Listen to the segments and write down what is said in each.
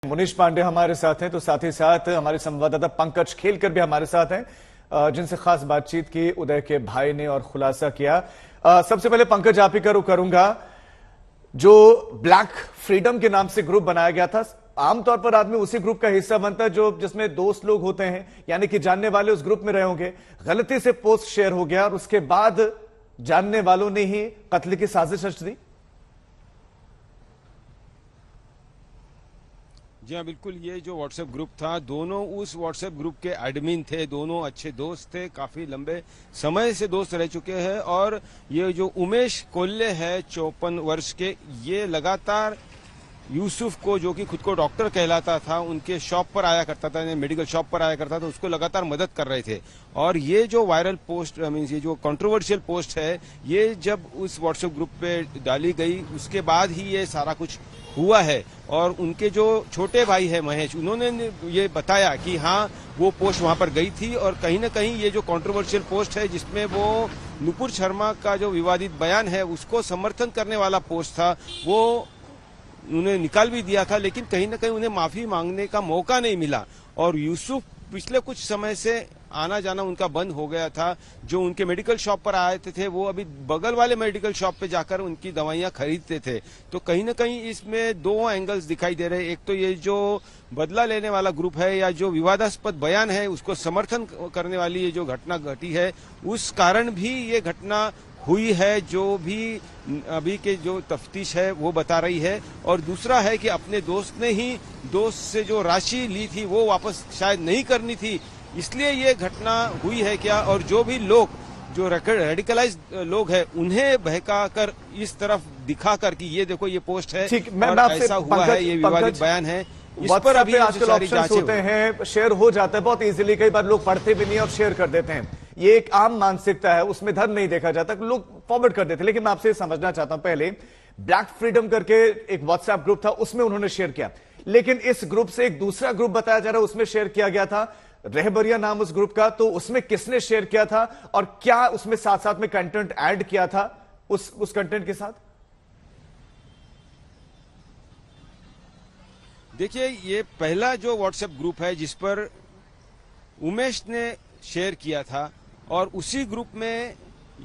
मुनीश पांडे हमारे साथ हैं, तो साथ ही साथ हमारे संवाददाता पंकज खेलकर भी हमारे साथ हैं, जिनसे खास बातचीत की उदय के भाई ने और खुलासा किया। सबसे पहले पंकज आप ही करूंगा, जो ब्लैक फ्रीडम के नाम से ग्रुप बनाया गया था, आमतौर पर आदमी उसी ग्रुप का हिस्सा बनता है जो जिसमें दोस्त लोग होते हैं, यानी कि जानने वाले उस ग्रुप में रहे होंगे। गलती से पोस्ट शेयर हो गया और उसके बाद जानने वालों ने ही कत्ल की साजिश रच दी। जी हाँ, बिल्कुल। ये जो व्हाट्सएप ग्रुप था, दोनों उस व्हाट्सएप ग्रुप के एडमिन थे, दोनों अच्छे दोस्त थे, काफी लंबे समय से दोस्त रह चुके हैं। और ये जो उमेश कोल्ले है 54 वर्ष के, ये लगातार यूसुफ को, जो कि खुद को डॉक्टर कहलाता था, उनके शॉप पर आया करता था, मेडिकल शॉप पर आया करता था, उसको लगातार मदद कर रहे थे। और ये जो वायरल पोस्ट मीन्स ये जो कंट्रोवर्शियल पोस्ट है, ये जब उस व्हाट्सएप ग्रुप पे डाली गई, उसके बाद ही ये सारा कुछ हुआ है। और उनके जो छोटे भाई है महेश, उन्होंने ये बताया कि हाँ, वो पोस्ट वहां पर गई थी और कहीं ना कहीं ये जो कंट्रोवर्शियल पोस्ट है, जिसमें वो नुपुर शर्मा का जो विवादित बयान है उसको समर्थन करने वाला पोस्ट था, वो उन्हें निकाल भी दिया था, लेकिन कहीं ना कहीं उन्हें माफी मांगने का मौका नहीं मिला। और यूसुफ पिछले कुछ समय से आना जाना उनका बंद हो गया था। जो उनके मेडिकल शॉप पर आए थे वो अभी बगल वाले मेडिकल शॉप पे जाकर उनकी दवाइयां खरीदते थे। तो कहीं ना कहीं इसमें दो एंगल्स दिखाई दे रहे हैं। एक तो ये जो बदला लेने वाला ग्रुप है, या जो विवादास्पद बयान है उसको समर्थन करने वाली ये जो घटना घटी है, उस कारण भी ये घटना हुई है, जो भी अभी के जो तफ्तीश है वो बता रही है। और दूसरा है कि अपने दोस्त ने ही दोस्त से जो राशि ली थी वो वापस शायद नहीं करनी थी, इसलिए ये घटना हुई है क्या। और जो भी लोग, जो रेडिकलाइज लोग हैं, उन्हें बहका कर इस तरफ दिखाकर कि ये देखो ये पोस्ट है और ऐसा हुआ है, ये विवादित बयान है, इस पर अभी आजकल ऑप्शंस होते हैं, शेयर हो जाता है बहुत इजीली, कई बार लोग पढ़ते भी नहीं और शेयर कर देते हैं। ये एक आम मानसिकता है, उसमें धर्म नहीं देखा जाता, लोग फॉरवर्ड कर देते हैं। लेकिन मैं आपसे समझना चाहता हूं, पहले ब्लैक फ्रीडम करके एक व्हाट्सएप ग्रुप था, उसमें उन्होंने शेयर किया, लेकिन इस ग्रुप से एक दूसरा ग्रुप बताया जा रहा है, उसमें शेयर किया गया था, रहबरिया नाम उस ग्रुप का। तो उसमें किसने शेयर किया था और क्या उसमें साथ साथ में कंटेंट ऐड किया था उस कंटेंट के साथ? देखिए, ये पहला जो व्हाट्सएप ग्रुप है जिस पर उमेश ने शेयर किया था, और उसी ग्रुप में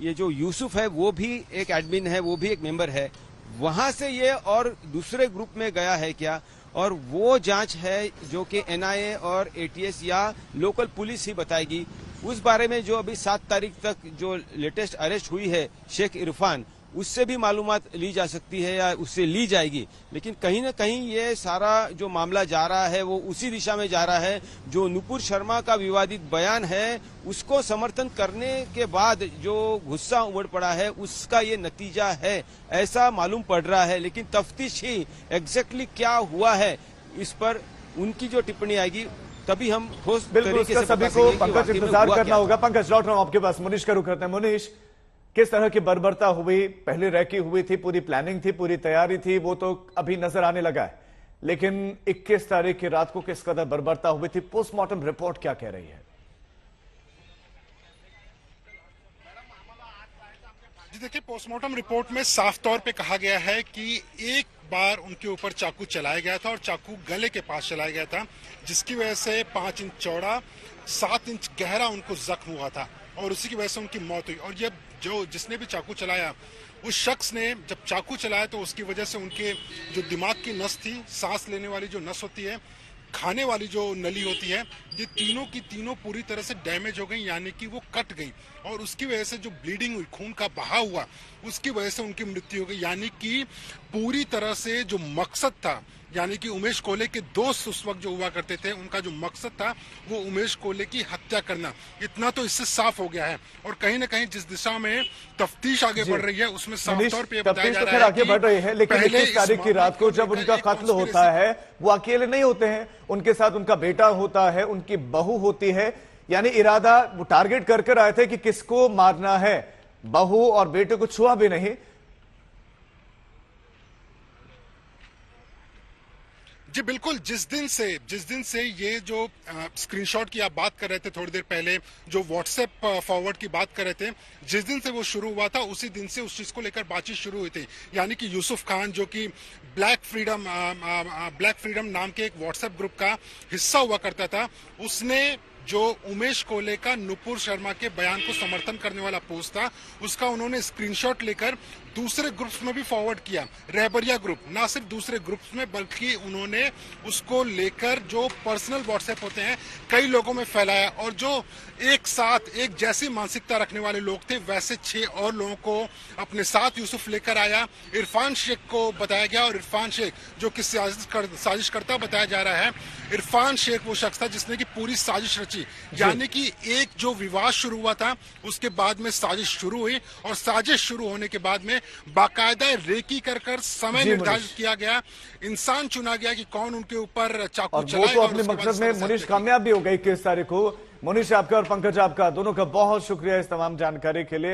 ये जो यूसुफ है वो भी एक एडमिन है, वो भी एक मेंबर है। वहां से ये और दूसरे ग्रुप में गया है क्या, और वो जांच है जो कि एनआईए और एटीएस या लोकल पुलिस ही बताएगी। उस बारे में जो अभी 7 तारीख तक जो लेटेस्ट अरेस्ट हुई है शेख इरफान, उससे भी मालूमात ली जा सकती है या उससे ली जाएगी। लेकिन कहीं ना कहीं ये सारा जो मामला जा रहा है वो उसी दिशा में जा रहा है। जो नुपुर शर्मा का विवादित बयान है उसको समर्थन करने के बाद जो गुस्सा उमड़ पड़ा है, उसका ये नतीजा है, ऐसा मालूम पड़ रहा है। लेकिन तफ्तीश ही एग्जैक्टली क्या हुआ है इस पर उनकी जो टिप्पणी आएगी, तभी हम ठोस तरीके से सभी को पंकज इंतजार करना होगा। पंकज, लौट रहा हूं आपके पास, मुनीश का रुख करते हैं। मुनीश, किस तरह की बर्बरता हुई, पहले रैकी हुई थी, पूरी प्लानिंग थी, पूरी तैयारी थी, वो तो अभी नजर आने लगा है, लेकिन 21 तारीख की रात को किस कदर बर्बरता हुई थी, पोस्टमार्टम रिपोर्ट क्या कह रही है? जी देखिए, पोस्टमार्टम रिपोर्ट में साफ तौर पे कहा गया है कि एक बार उनके ऊपर चाकू चलाया गया था और चाकू गले के पास चलाया गया था, जिसकी वजह से 5 इंच चौड़ा 7 इंच गहरा उनको जख्म हुआ था और उसी की वजह से उनकी मौत हुई। और ये जो जिसने भी चाकू चलाया, उस शख्स ने जब चाकू चलाया तो उसकी वजह से उनके जो दिमाग की नस थी, सांस लेने वाली जो नस होती है, खाने वाली जो नली होती है, ये तीनों की तीनों पूरी तरह से डैमेज हो गई, यानी कि वो कट गई। और उसकी वजह से जो ब्लीडिंग हुई, खून का बहाव हुआ, उसकी वजह से उनकी मृत्यु हो गई। यानी कि पूरी तरह से जो मकसद था, यानी कि उमेश कोल्ले के दोस्त उस वक्त जो हुआ करते थे, उनका जो मकसद था वो उमेश कोल्ले की हत्या करना, इतना तो इससे साफ हो गया है। और कहीं ना कहीं जिस दिशा में तफ्तीश आगे बढ़ रही है, उसमें साफ तौर पे बताया जा रहा है आगे बढ़ रही है। लेकिन 21 तारीख की रात को जब उनका कत्ल होता है, वो अकेले नहीं होते हैं, उनके साथ उनका बेटा होता है, उनकी बहू होती है। यानी इरादा वो टारगेट कर आए थे कि किसको मारना है, बहू और बेटे को छुआ भी नहीं। जी बिल्कुल, जिस दिन से ये जो स्क्रीनशॉट की आप बात कर रहे थे थोड़ी देर पहले, जो व्हाट्सएप फॉरवर्ड की बात कर रहे थे, जिस दिन से वो शुरू हुआ था उसी दिन से उस चीज को लेकर बातचीत शुरू हुई थी। यानी कि यूसुफ खान जो कि ब्लैक फ्रीडम नाम के एक व्हाट्सएप ग्रुप का हिस्सा हुआ करता था, उसने जो उमेश कोल्हे का नुपुर शर्मा के बयान को समर्थन करने वाला पोस्ट था, उसका उन्होंने स्क्रीनशॉट लेकर दूसरे ग्रुप्स में भी फॉरवर्ड किया। रहबरिया ग्रुप, ना सिर्फ दूसरे ग्रुप्स में बल्कि उन्होंने उसको लेकर जो पर्सनल व्हाट्सएप होते हैं कई लोगों में फैलाया, और जो एक साथ एक जैसी मानसिकता रखने वाले लोग थे वैसे 6 और लोगों को अपने साथ यूसुफ लेकर आया। इरफान शेख को बताया गया, और इरफान शेख जो कि साजिश करता बताया जा रहा है। इरफान शेख वो शख्स था जिसने की पूरी साजिश रची, यानी कि एक जो विवाद शुरू हुआ था उसके बाद में साजिश शुरू हुई, और साजिश शुरू होने के बाद में बाकायदा रेकी कर समय निर्धारित किया गया, इंसान चुना गया कि कौन उनके ऊपर चाकू चलाएगा। वो तो अपने मकसद में मुनीश कामयाब भी हो गई 21 तारीख को। मुनीश आपका और पंकज आपका दोनों का बहुत शुक्रिया इस तमाम जानकारी के लिए।